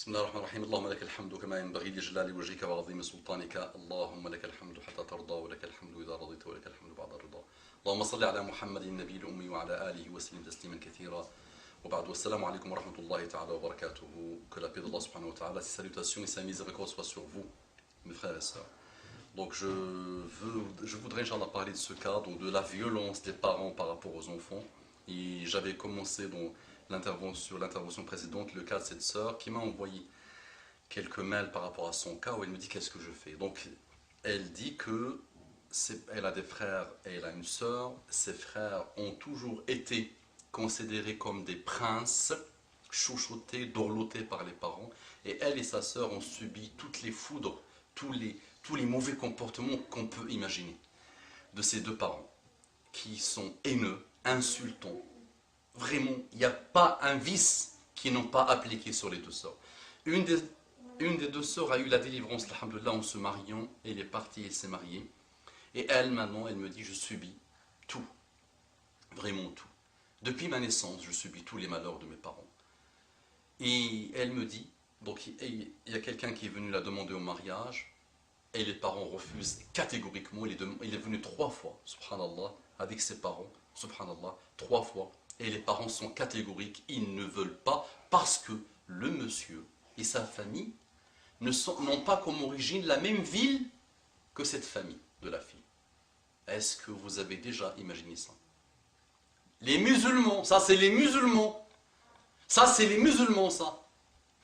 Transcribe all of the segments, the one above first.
بسم الله الرحمن الرحيم اللهم لك الحمد كما ينبغي لجلال وجهك وعظيم سلطانك اللهم لك الحمد حتى ترضى ولك الحمد إذا رضيت ولك الحمد بعد الرضا اللهم صل على محمد النبي الأمي وعلى آله وسلم تسليما كثيرا وبعد والسلام عليكم ورحمة الله تعالى وبركاته. Que la paix d'Allah subhanahu wa ta'ala, ses salutations et sa miséricorde soient sur vous, mes frères et sœurs. Donc je voudrais Inch'Allah parler de ce cas, donc de la violence des parents par rapport aux enfants. Et j'avais commencé donc l'intervention précédente, le cas de cette sœur qui m'a envoyé quelques mails par rapport à son cas où elle me dit qu'est-ce que je fais. Donc elle dit que elle a des frères et elle a une sœur. Ses frères ont toujours été considérés comme des princes, chouchoutés, dorlotés par les parents. Et elle et sa sœur ont subi toutes les foudres, tous les mauvais comportements qu'on peut imaginer de ces deux parents qui sont haineux, insultants. Vraiment, il n'y a pas un vice qu'ils n'ont pas appliqué sur les deux sœurs. Une des deux sœurs a eu la délivrance, alhamdoulilah, en se mariant. Elle est partie, elle s'est mariée. Et elle, maintenant, elle me dit, je subis tout. Vraiment tout. Depuis ma naissance, je subis tous les malheurs de mes parents. Et elle me dit, donc il y a quelqu'un qui est venu la demander au mariage, et les parents refusent catégoriquement. Il est venu 3 fois, subhanallah, avec ses parents, subhanallah, 3 fois. Et les parents sont catégoriques, ils ne veulent pas, parce que le monsieur et sa famille n'ont pas comme origine la même ville que cette famille de la fille. Est-ce que vous avez déjà imaginé ça? Les musulmans, ça c'est les musulmans. Ça c'est les musulmans, ça.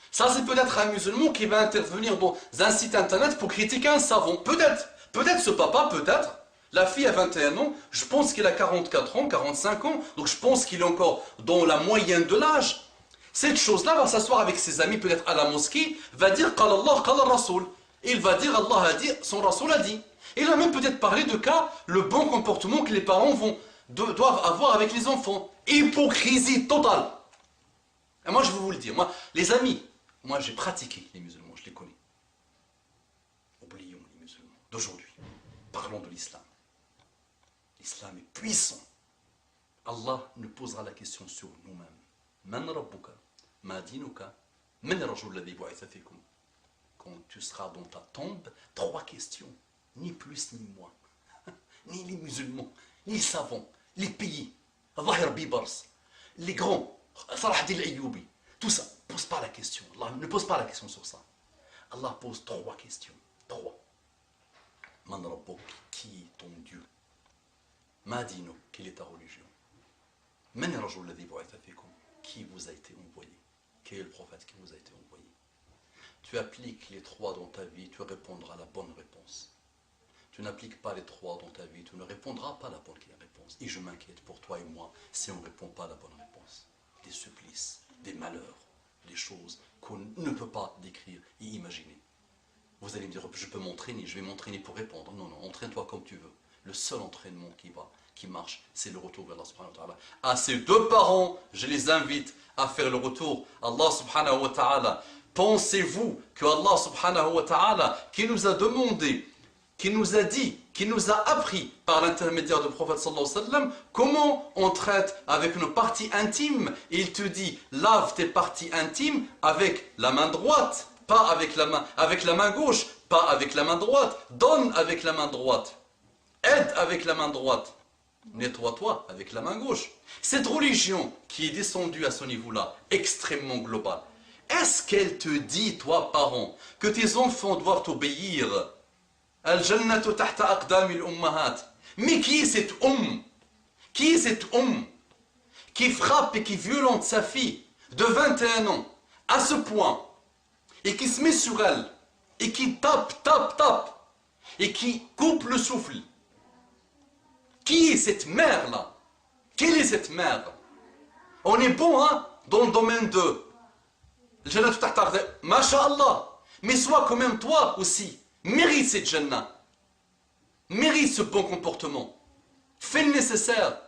Ça c'est peut-être un musulman qui va intervenir dans un site internet pour critiquer un savant. Peut-être. Peut-être ce papa, peut-être. La fille a 21 ans, je pense qu'il a 44 ans, 45 ans, donc je pense qu'il est encore dans la moyenne de l'âge. Cette chose-là va s'asseoir avec ses amis, peut-être à la mosquée, va dire « Qala Allah, qala Rasoul ». Il va dire « Allah a dit, son Rasoul a dit ». Il va même peut-être parler de cas, le bon comportement que les parents doivent avoir avec les enfants. Hypocrisie totale. Et moi je vais vous le dire, moi, les amis, moi j'ai pratiqué les musulmans, je les connais. Oublions les musulmans d'aujourd'hui. Parlons de l'islam. L'islam est puissant. Allah nous posera la question sur nous-mêmes. Man rabbuka, ma dinuka, man rajul ladhi bu'itha fikum. Quand tu seras dans ta tombe, 3 questions. Ni plus ni moins. Ni les musulmans, ni les savants, les pays, Zahir Bibars, les grands, Salah Adil Ayyoubi. Tout ça, ne pose pas la question. Allah ne pose pas la question sur ça. Allah pose 3 questions. 3. Man rabbuk, qui est ton Dieu? Ma dino, quelle est ta religion? Man rajul ladhi bu'itha fikum, qui vous a été envoyé? Quel est le prophète qui vous a été envoyé? Tu appliques les 3 dans ta vie, tu répondras à la bonne réponse. Tu n'appliques pas les 3 dans ta vie, tu ne répondras pas à la bonne réponse. Et je m'inquiète pour toi et moi si on ne répond pas à la bonne réponse. Des supplices, des malheurs, des choses qu'on ne peut pas décrire et imaginer. Vous allez me dire, je peux m'entraîner, je vais m'entraîner pour répondre. Non, non, entraîne-toi comme tu veux. Le seul entraînement qui marche, c'est le retour vers Allah subhanahu wa ta'ala. À ces 2 parents, je les invite à faire le retour. Allah subhanahu wa ta'ala, pensez-vous que Allah subhanahu wa ta'ala, qui nous a demandé, qui nous a dit, qui nous a appris par l'intermédiaire du prophète sallallahu alayhi wa sallam, comment on traite avec nos parties intimes. Il te dit, lave tes parties intimes avec la main droite, pas avec la main gauche, pas avec la main droite, donne avec la main droite, aide avec la main droite, nettoie-toi avec la main gauche. Cette religion qui est descendue à ce niveau-là, extrêmement globale, est-ce qu'elle te dit, toi parent, que tes enfants doivent obéir? Al-Jannatu tahta aqdamil ummahat. Mais qui est cette Qui est cette qui frappe et qui violente sa fille de 21 ans à ce point et qui se met sur elle et qui tape et qui coupe le souffle? Qui est cette mère-là? Quelle est cette mère? On est bon, hein, dans le domaine de Al-Jannatu tahta aqdamil. Masha'Allah. Mais sois quand même toi aussi. Mérite cette Jannah. Mérite ce bon comportement. Fais le nécessaire.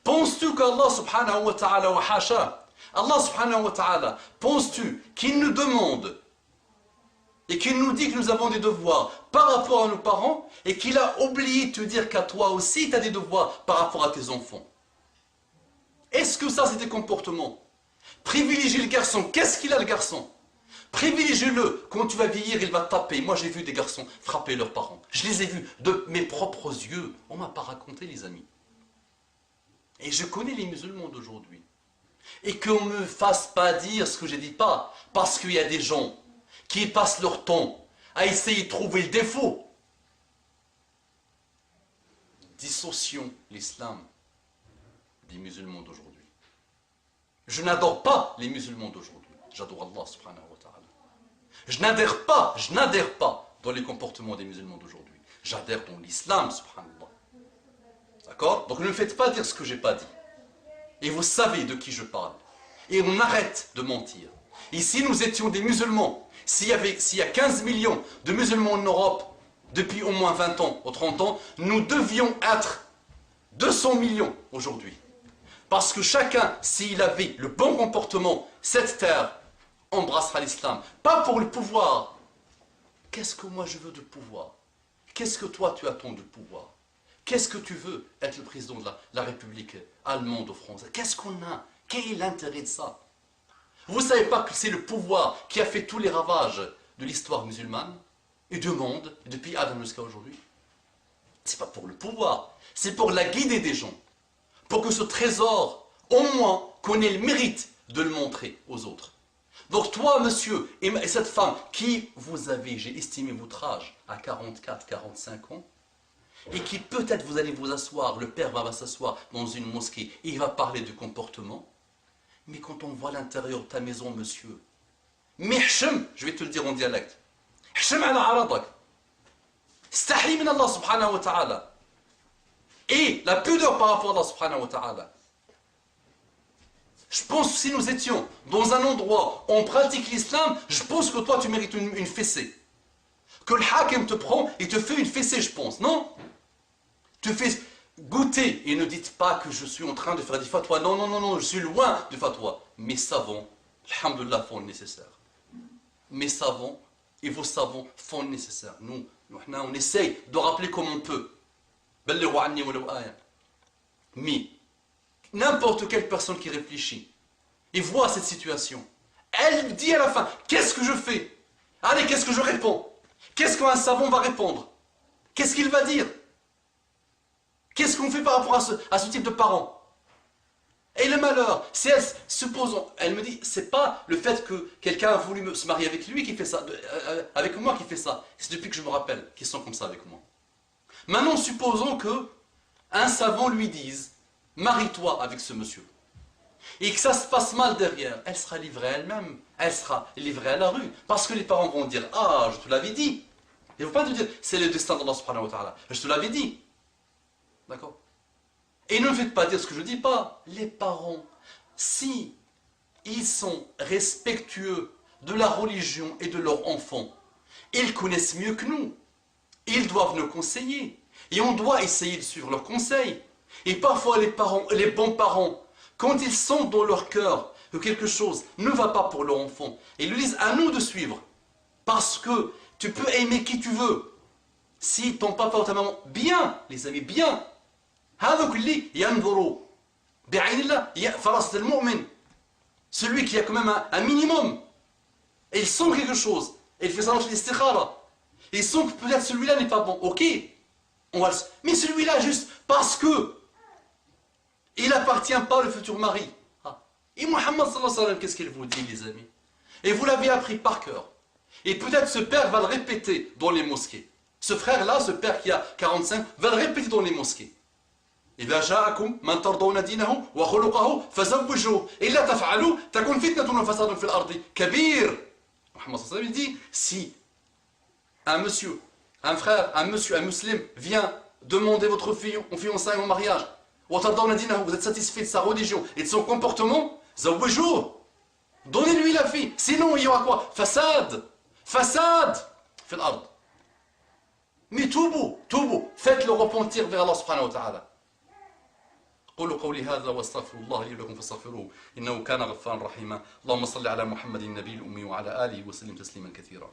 Penses-tu qu'Allah subhanahu wa ta'ala wa hasha, Allah subhanahu wa ta'ala, penses-tu qu'il nous demande et qu'il nous dit que nous avons des devoirs par rapport à nos parents et qu'il a oublié de te dire qu'à toi aussi tu as des devoirs par rapport à tes enfants? Est-ce que ça c'est tes comportements? Privilégier le garçon. Qu'est-ce qu'il a le garçon? Privilégie-le. Quand tu vas vieillir, il va taper. Moi, j'ai vu des garçons frapper leurs parents. Je les ai vus de mes propres yeux. On ne m'a pas raconté, les amis. Et je connais les musulmans d'aujourd'hui. Et qu'on ne me fasse pas dire ce que je ne dis pas. Parce qu'il y a des gens qui passent leur temps à essayer de trouver le défaut. Dissocions l'islam des musulmans d'aujourd'hui. Je n'adore pas les musulmans d'aujourd'hui. J'adore Allah subhanahu wa ta'ala. Je n'adhère pas dans les comportements des musulmans d'aujourd'hui. J'adhère dans l'islam subhanallah. D'accord? Donc ne me faites pas dire ce que je n'ai pas dit. Et vous savez de qui je parle. Et on arrête de mentir. Et si nous étions des musulmans, s'il y a 15 millions de musulmans en Europe, depuis au moins 20 ans ou 30 ans, nous devions être 200 millions aujourd'hui. Parce que chacun, s'il avait le bon comportement, cette terre embrassera l'islam. Pas pour le pouvoir. Qu'est-ce que moi je veux de pouvoir? Qu'est-ce que toi tu attends de pouvoir? Qu'est-ce que tu veux être le président de la République allemande ou française? Qu'est-ce qu'on a? Quel est l'intérêt de ça? Vous ne savez pas que c'est le pouvoir qui a fait tous les ravages de l'histoire musulmane et du monde, depuis Adam jusqu'à aujourd'hui? Ce n'est pas pour le pouvoir, c'est pour la guider des gens. Pour que ce trésor, au moins, qu'on ait le mérite de le montrer aux autres. Donc toi, monsieur, et cette femme, qui vous avez, j'ai estimé votre âge à 44, 45 ans, et qui peut-être vous allez vous asseoir, le père va s'asseoir dans une mosquée, et il va parler du comportement. Mais quand on voit l'intérieur de ta maison, monsieur, mihshem, je vais te le dire en dialecte, hshem ala aradak, stahi min Allah subhanahu wa ta'ala, et la pudeur par rapport à Allah subhanahu wa ta'ala. Je pense que si nous étions dans un endroit où on pratique l'islam, je pense que toi tu mérites une fessée. Que le hakim te prend et te fait une fessée, je pense, non? Tu fais goûter et ne dites pas que je suis en train de faire des fatwas. Non, non, non, non, je suis loin de fatwa. Mes savants, alhamdoulilah, font le nécessaire. Mes savants et vos savants font le nécessaire. Nous, on essaye de rappeler comme on peut. Mais n'importe quelle personne qui réfléchit et voit cette situation, elle dit à la fin, qu'est-ce que je fais? Allez, qu'est-ce que je réponds? Qu'est-ce qu'un savant va répondre? Qu'est-ce qu'il va dire? Qu'est-ce qu'on fait par rapport à ce type de parents? Et le malheur, c'est elle, supposons, elle me dit, c'est pas le fait que quelqu'un a voulu se marier avec lui qui fait ça, avec moi qui fait ça. C'est depuis que je me rappelle qu'ils sont comme ça avec moi. Maintenant, supposons que un savant lui dise, marie-toi avec ce monsieur. Et que ça se passe mal derrière, elle sera livrée elle-même. Elle sera livrée à la rue. Parce que les parents vont dire, ah, je te l'avais dit. Ils ne vont pas te dire, c'est le destin d'Allah subhanahu wa ta'ala. Je te l'avais dit. D'accord? Et ne me faites pas dire ce que je ne dis pas. Les parents, si ils sont respectueux de la religion et de leur enfant, ils connaissent mieux que nous. Ils doivent nous conseiller. Et on doit essayer de suivre leurs conseils. Et parfois les parents, les bons parents, quand ils sentent dans leur cœur que quelque chose ne va pas pour leur enfant, ils lui disent à nous de suivre. Parce que tu peux aimer qui tu veux. Si ton papa ou ta maman, bien, les amis, bien. Celui qui a quand même un minimum. Et il sent quelque chose. Et il fait ça dans l'istikhara. Et il sent que peut-être celui-là n'est pas bon. Ok. Mais celui-là, juste parce que il n'appartient pas au futur mari. Et Muhammad sallallahu alayhi wa sallam, qu'est-ce qu'il vous dit, les amis? Et vous l'avez appris par cœur. Et peut-être ce père va le répéter dans les mosquées. Ce frère-là, ce père qui a 45, va le répéter dans les mosquées. إذا جاءكم من ترضون دينه وخلقه فزوجوه إلا تفعلوا تكون فتنة وفساد في الأرض كبير. Muhammad sallallahu alayhi wa sallam dit, si un monsieur, un frère, un monsieur, un musulman vient demander votre fille en fiançailles en mariage, vous êtes satisfait de sa religion et de son comportement, zawwijouh, donnez-lui la fille, sinon il y aura quoi? Fasad, fasad, fil ard. Mais toubou, faites-le repentir vers Allah subhanahu wa ta'ala. قولوا قولي هذا واستغفر الله لي ولكم فاستغفروه إنه كان غفارا رحيما اللهم صل على محمد النبي الأمي وعلى آله وسلم تسليما كثيرا